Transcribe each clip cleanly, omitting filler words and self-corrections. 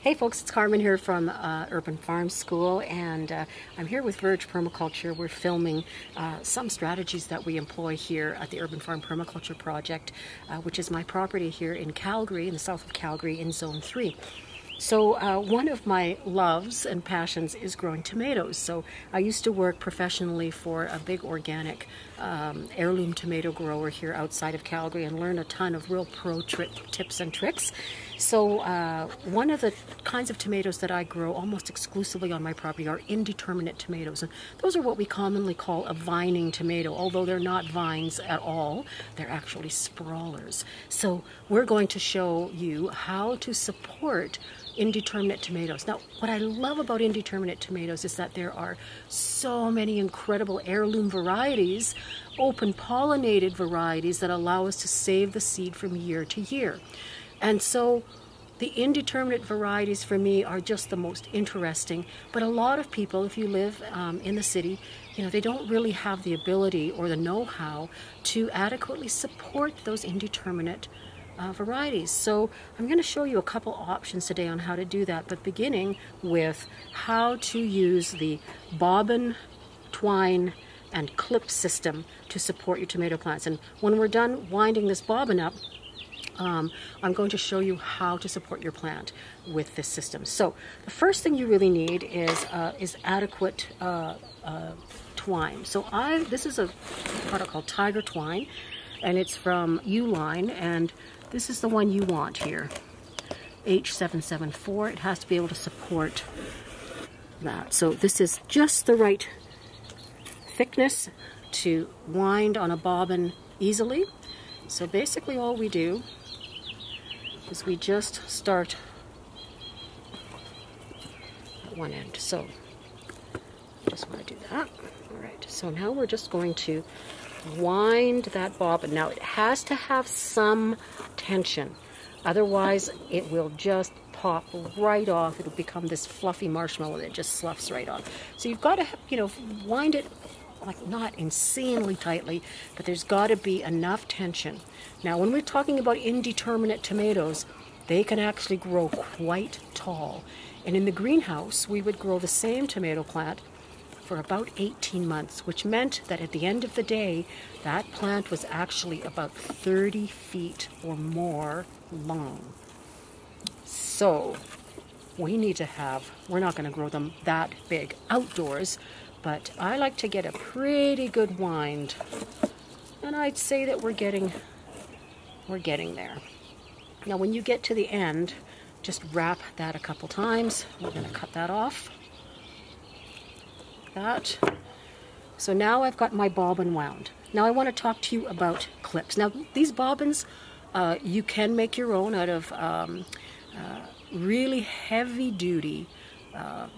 Hey folks, it's Carmen here from Urban Farm School, and I'm here with Verge Permaculture. We're filming some strategies that we employ here at the Urban Farm Permaculture Project, which is my property here in Calgary, in the south of Calgary, in Zone 3. So one of my loves and passions is growing tomatoes. So I used to work professionally for a big organic heirloom tomato grower here outside of Calgary and learn a ton of real pro tips and tricks. So one of the kinds of tomatoes that I grow almost exclusively on my property are indeterminate tomatoes. And those are what we commonly call a vining tomato, although they're not vines at all. They're actually sprawlers. So we're going to show you how to support indeterminate tomatoes. Now, what I love about indeterminate tomatoes is that there are so many incredible heirloom varieties, open pollinated varieties that allow us to save the seed from year to year. And so the indeterminate varieties for me are just the most interesting. But a lot of people, if you live in the city, they don't really have the ability or the know-how to adequately support those indeterminate varieties. So I'm going to show you a couple options today on how to do that, but beginning with how to use the bobbin, twine, and clip system to support your tomato plants. And when we're done winding this bobbin up, I'm going to show you how to support your plant with this system. So the first thing you really need is adequate twine. So this is a product called Tiger Twine, and it's from Uline, and this is the one you want here, H774. It has to be able to support that. So this is just the right thickness to wind on a bobbin easily. So basically all we do is we just start at one end. So I just want to do that. All right, so now we're just going to wind that bobbin. Now it has to have some tension, otherwise it will just pop right off. It'll become this fluffy marshmallow that just sloughs right off. So you've got to, wind it like not insanely tightly, but there's got to be enough tension. Now when we're talking about indeterminate tomatoes, they can actually grow quite tall. And in the greenhouse, we would grow the same tomato plant for about 18 months, which meant that at the end of the day, that plant was actually about 30 feet or more long. So we need to we're not going to grow them that big outdoors, but I like to get a pretty good wind, and I'd say that we're getting there. Now when you get to the end, just wrap that a couple times. We're going to cut that off. That. So now I've got my bobbin wound. Now I want to talk to you about clips. Now these bobbins, you can make your own out of really heavy duty.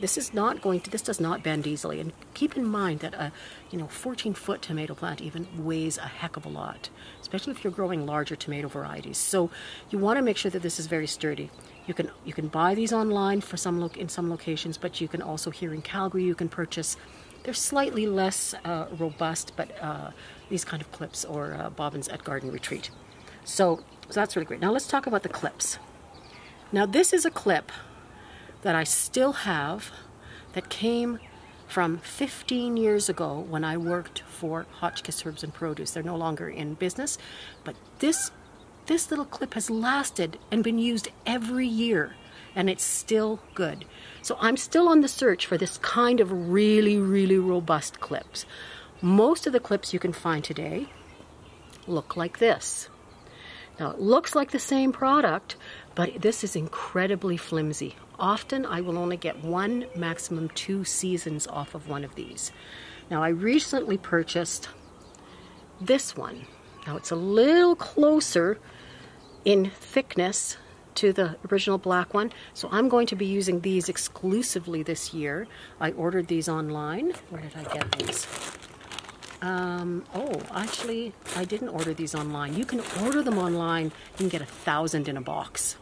This does not bend easily. And keep in mind that a 14-foot tomato plant even weighs a heck of a lot, especially if you're growing larger tomato varieties. So you want to make sure that this is very sturdy. You can buy these online for in some locations, but you can also here in Calgary you can purchase. They're slightly less robust, but these kind of clips or bobbins at Garden Retreat. So that's really great. Now let's talk about the clips. Now this is a clip that I still have that came from 15 years ago when I worked for Hotchkiss Herbs and Produce. They're no longer in business, but this little clip has lasted and been used every year, and it's still good. So I'm still on the search for this kind of really, really robust clips. Most of the clips you can find today look like this. Now it looks like the same product, but this is incredibly flimsy. Often I will only get 1, maximum 2 seasons off of one of these. Now I recently purchased this one. Now it's a little closer in thickness to the original black one, so I'm going to be using these exclusively this year. I ordered these online. Where did I get these? Oh, actually, I didn't order these online. You can order them online. You can get 1,000 in a box.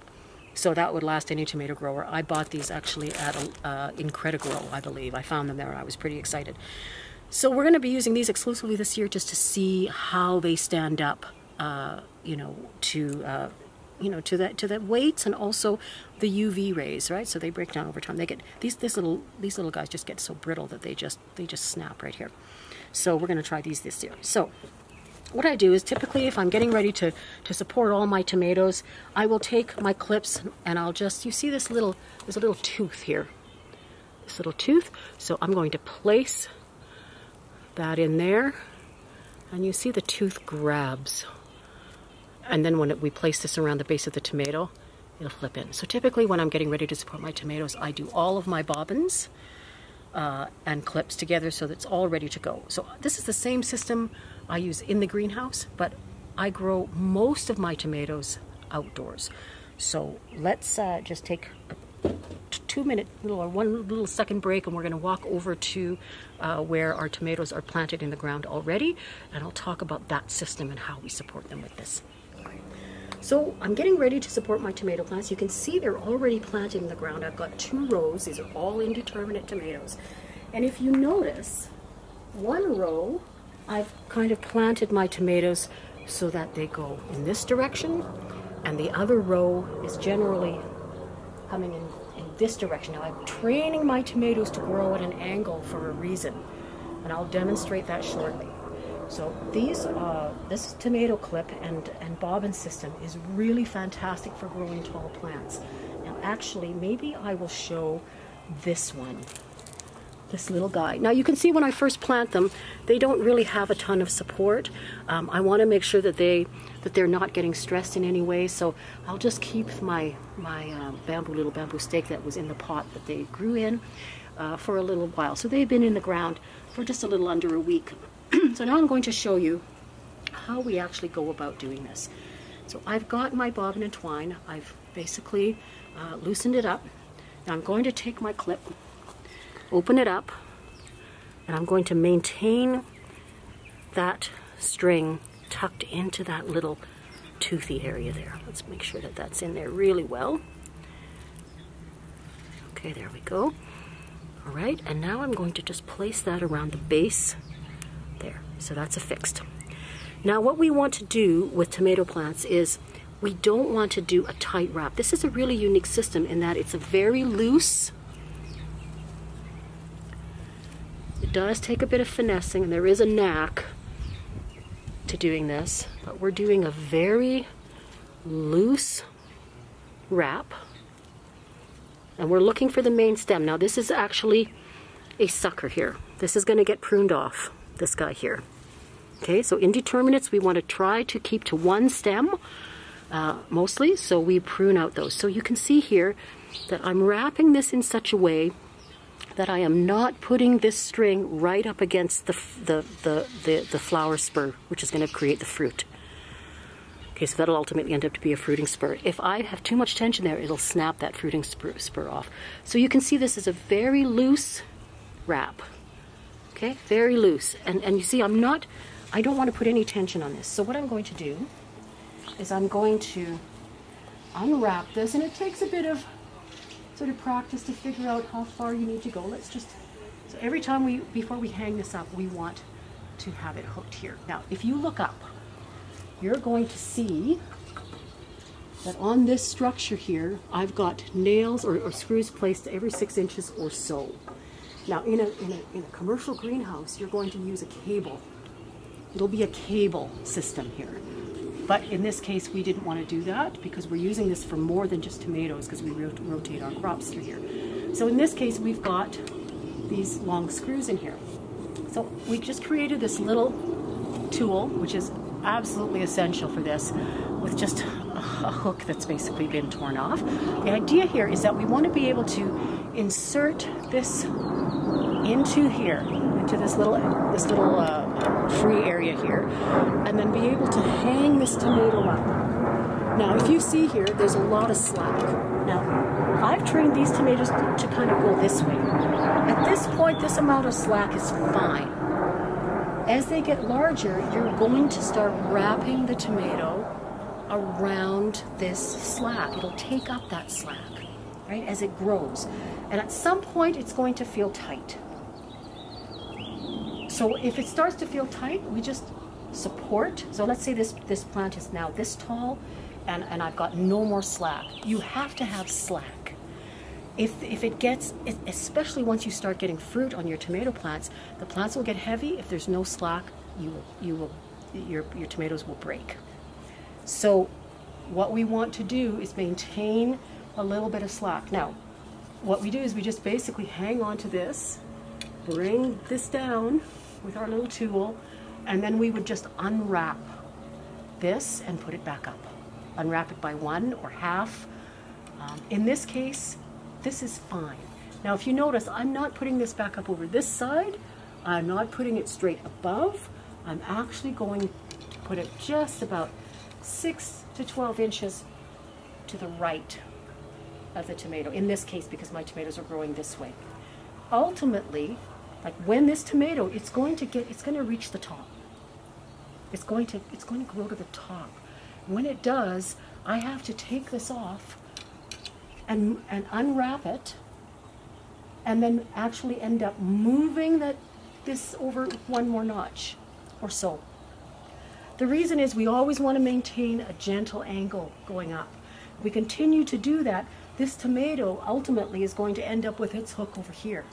So that would last any tomato grower. I bought these actually at Incredigrow, I believe. I found them there. I was pretty excited. So we're going to be using these exclusively this year just to see how they stand up, to to the weights and also the UV rays, right? So they break down over time. They get these little guys just get so brittle that they just snap right here. So we're going to try these this year. So what I do is typically if I'm getting ready to support all my tomatoes, I will take my clips and I'll just, you see there's a little tooth here. This little tooth. So I'm going to place that in there, and you see the tooth grabs. And then when we place this around the base of the tomato, it'll flip in. So typically when I'm getting ready to support my tomatoes, I do all of my bobbins and clips together so that it's all ready to go. So this is the same system I use in the greenhouse, but I grow most of my tomatoes outdoors. So let's just take a 2-minute or 1 little second break, and we're going to walk over to where our tomatoes are planted in the ground already, and I'll talk about that system and how we support them with this. So I'm getting ready to support my tomato plants. You can see they're already planted in the ground. I've got 2 rows. These are all indeterminate tomatoes. And if you notice, 1 row, I've kind of planted my tomatoes so that they go in this direction, and the other row is generally coming in this direction. Now I'm training my tomatoes to grow at an angle for a reason, and I'll demonstrate that shortly. So this tomato clip and bobbin system is really fantastic for growing tall plants. Now actually, maybe I will show this one, this little guy. Now you can see when I first plant them, they don't really have a ton of support. I want to make sure that they're not getting stressed in any way, so I'll just keep my little bamboo stake that was in the pot that they grew in for a little while. So they've been in the ground for just a little under a week. So now I'm going to show you how we actually go about doing this. So I've got my bobbin and twine. I've basically loosened it up. Now I'm going to take my clip, open it up, and I'm going to maintain that string tucked into that little toothy area there. Let's make sure that that's in there really well. Okay, there we go. All right, and now I'm going to just place that around the base there. So that's affixed. Now what we want to do with tomato plants is we don't want to do a tight wrap. This is a really unique system in that it's a very loose. It does take a bit of finessing, and there is a knack to doing this, but we're doing a very loose wrap, and we're looking for the main stem. Now this is actually a sucker here. This is going to get pruned off, this guy here. Okay, so indeterminates we want to try to keep to 1 stem mostly, so we prune out those. So you can see here that I'm wrapping this in such a way that I am not putting this string right up against the flower spur, which is going to create the fruit. Okay, so that'll ultimately end up to be a fruiting spur. If I have too much tension there, it'll snap that fruiting spur off. So you can see this is a very loose wrap. Okay, very loose. And you see I don't want to put any tension on this. So what I'm going to do is I'm going to unwrap this, and it takes a bit of sort of practice to figure out how far you need to go. So every time before we hang this up, we want to have it hooked here. Now, if you look up, you're going to see that on this structure here, I've got nails or screws placed every 6 inches or so. Now, in a commercial greenhouse, you're going to use a cable. It'll be a cable system here. But in this case, we didn't want to do that because we're using this for more than just tomatoes, because we rotate our crops through here. So in this case, we've got these long screws in here. So we just created this little tool, which is absolutely essential for this, with just a hook that's basically been torn off. The idea here is that we want to be able to insert this into here, into this little free area here, and then be able to hang this tomato up. Now, if you see here, there's a lot of slack. Now, I've trained these tomatoes to kind of go this way. At this point, this amount of slack is fine. As they get larger, you're going to start wrapping the tomato around this slack. It'll take up that slack, right, as it grows. And at some point, it's going to feel tight. So if it starts to feel tight, we just support. So let's say this plant is now this tall, and I've got no more slack. You have to have slack. If it gets, especially once you start getting fruit on your tomato plants, the plants will get heavy. If there's no slack, your tomatoes will break. So what we want to do is maintain a little bit of slack. Now, what we do is we just basically hang on to this, bring this down with our little tool, and then we would just unwrap this and put it back up. Unwrap it by one or half. In this case, this is fine. Now, if you notice, I'm not putting this back up over this side. I'm not putting it straight above. I'm actually going to put it just about 6 to 12 inches to the right of the tomato, in this case, because my tomatoes are growing this way. Ultimately, like when this tomato, it's going to reach the top. It's going to grow to the top. When it does, I have to take this off and unwrap it, and then actually end up moving this over one more notch or so. The reason is we always want to maintain a gentle angle going up. If we continue to do that, this tomato ultimately is going to end up with its hook over here.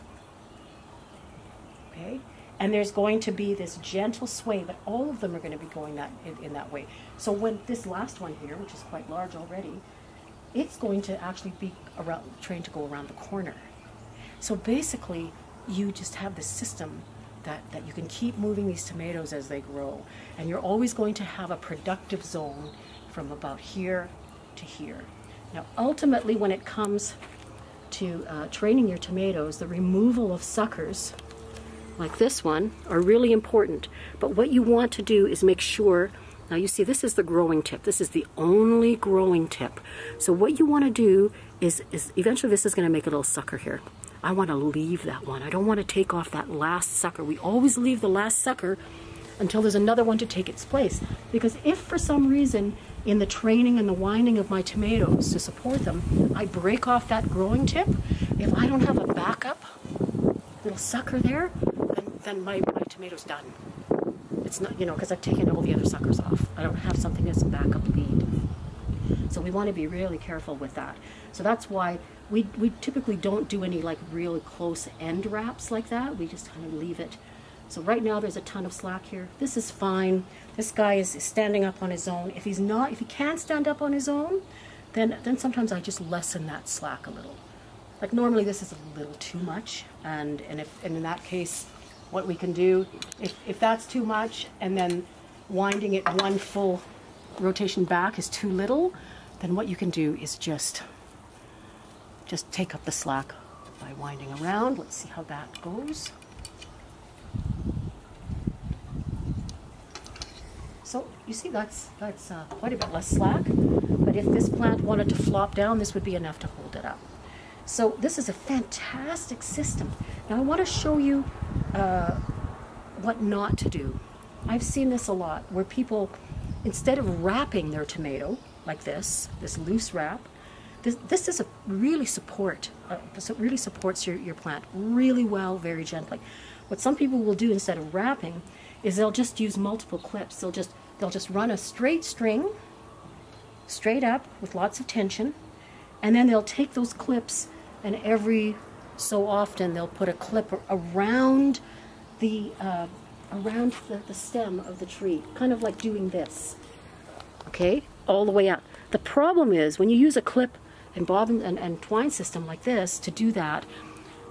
Okay? And there's going to be this gentle sway, but all of them are going to be going in that way. So when this last one here, which is quite large already, it's going to actually be trained to go around the corner. So basically, you just have this system that you can keep moving these tomatoes as they grow. And you're always going to have a productive zone from about here to here. Now, ultimately, when it comes to training your tomatoes, the removal of suckers, like this one, are really important. But what you want to do is make sure, now you see this is the growing tip. This is the only growing tip. So what you want to do is eventually this is going to make a little sucker here. I want to leave that one. I don't want to take off that last sucker. We always leave the last sucker until there's another one to take its place. Because if for some reason in the training and the winding of my tomatoes to support them, I break off that growing tip, if I don't have a backup little sucker there, then my tomato's done. It's not, because I've taken all the other suckers off. I don't have something that's a backup lead. So we want to be really careful with that. So that's why we typically don't do any like really close end wraps like that. We just kind of leave it. So right now there's a ton of slack here. This is fine. This guy is standing up on his own. If he can't stand up on his own, then sometimes I just lessen that slack a little. Like normally this is a little too much, and in that case, what we can do, if that's too much, and then winding it one full rotation back is too little, then what you can do is just take up the slack by winding around. Let's see how that goes. So you see that's quite a bit less slack, but if this plant wanted to flop down, this would be enough to hold it up. So this is a fantastic system. Now I want to show you what not to do. I've seen this a lot where people, instead of wrapping their tomato like this loose wrap, this is really supports your plant really well, very gently. What some people will do instead of wrapping is they'll just use multiple clips. They'll just run a straight string straight up with lots of tension, and then they'll take those clips, and every so often they'll put a clip around the stem of the tree, kind of like doing this, okay, all the way up. The problem is when you use a clip and bobbin and twine system like this to do that,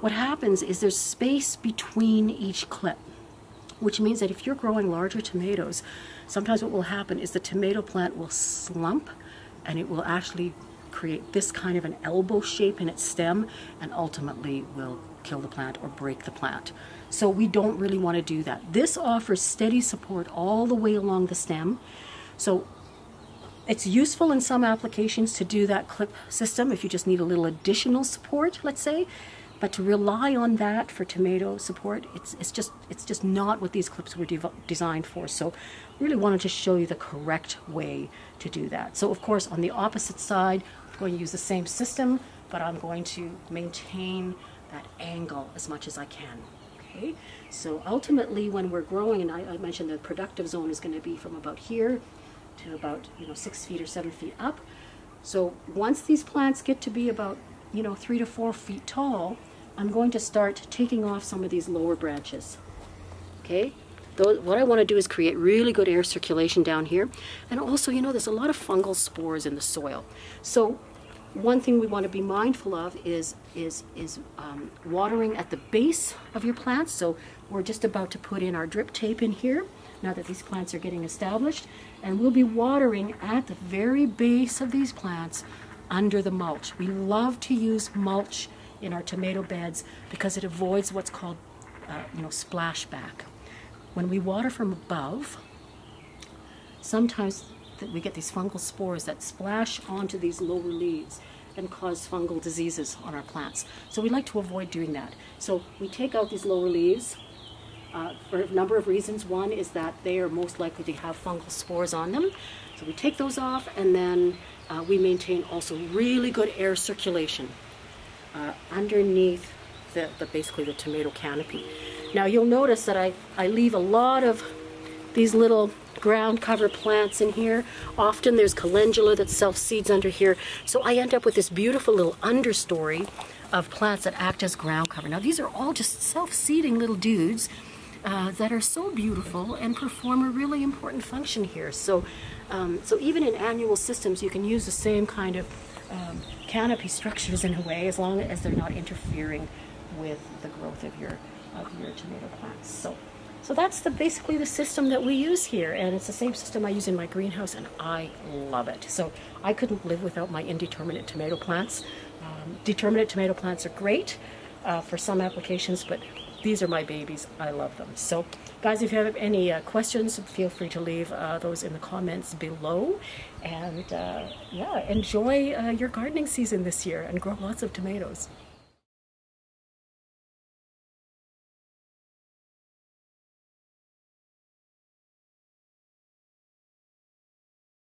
what happens is there's space between each clip, which means that if you're growing larger tomatoes, sometimes what will happen is the tomato plant will slump, and it will actually create this kind of an elbow shape in its stem, and ultimately will kill the plant or break the plant. So we don't really want to do that. This offers steady support all the way along the stem. So it's useful in some applications to do that clip system if you just need a little additional support, let's say. But to rely on that for tomato support, it's just not what these clips were designed for. So really wanted to show you the correct way to do that. So of course on the opposite side, I'm going to use the same system, but I'm going to maintain that angle as much as I can. Okay? So ultimately when we're growing, and I mentioned the productive zone is going to be from about here to about 6 feet or 7 feet up. So once these plants get to be about 3 to 4 feet tall, I'm going to start taking off some of these lower branches. Okay, what I want to do is create really good air circulation down here, and also there's a lot of fungal spores in the soil. So one thing we want to be mindful of is watering at the base of your plants. So we're just about to put in our drip tape in here now that these plants are getting established, and we'll be watering at the very base of these plants under the mulch. We love to use mulch in our tomato beds because it avoids what's called splashback. When we water from above, sometimes we get these fungal spores that splash onto these lower leaves and cause fungal diseases on our plants. So we like to avoid doing that. So we take out these lower leaves for a number of reasons. One is that they are most likely to have fungal spores on them. So we take those off, and then we maintain also really good air circulation underneath basically the tomato canopy. Now you'll notice that I leave a lot of these little ground cover plants in here. Often there's calendula that self-seeds under here. So I end up with this beautiful little understory of plants that act as ground cover. Now these are all just self-seeding little dudes that are so beautiful and perform a really important function here. So, so even in annual systems, you can use the same kind of canopy structures in a way, as long as they're not interfering with the growth of your tomato plants. So that's basically the system that we use here, and it's the same system I use in my greenhouse, and I love it. So I couldn't live without my indeterminate tomato plants. Determinate tomato plants are great for some applications, but these are my babies. I love them. So guys, if you have any questions, feel free to leave those in the comments below, and yeah, enjoy your gardening season this year and grow lots of tomatoes.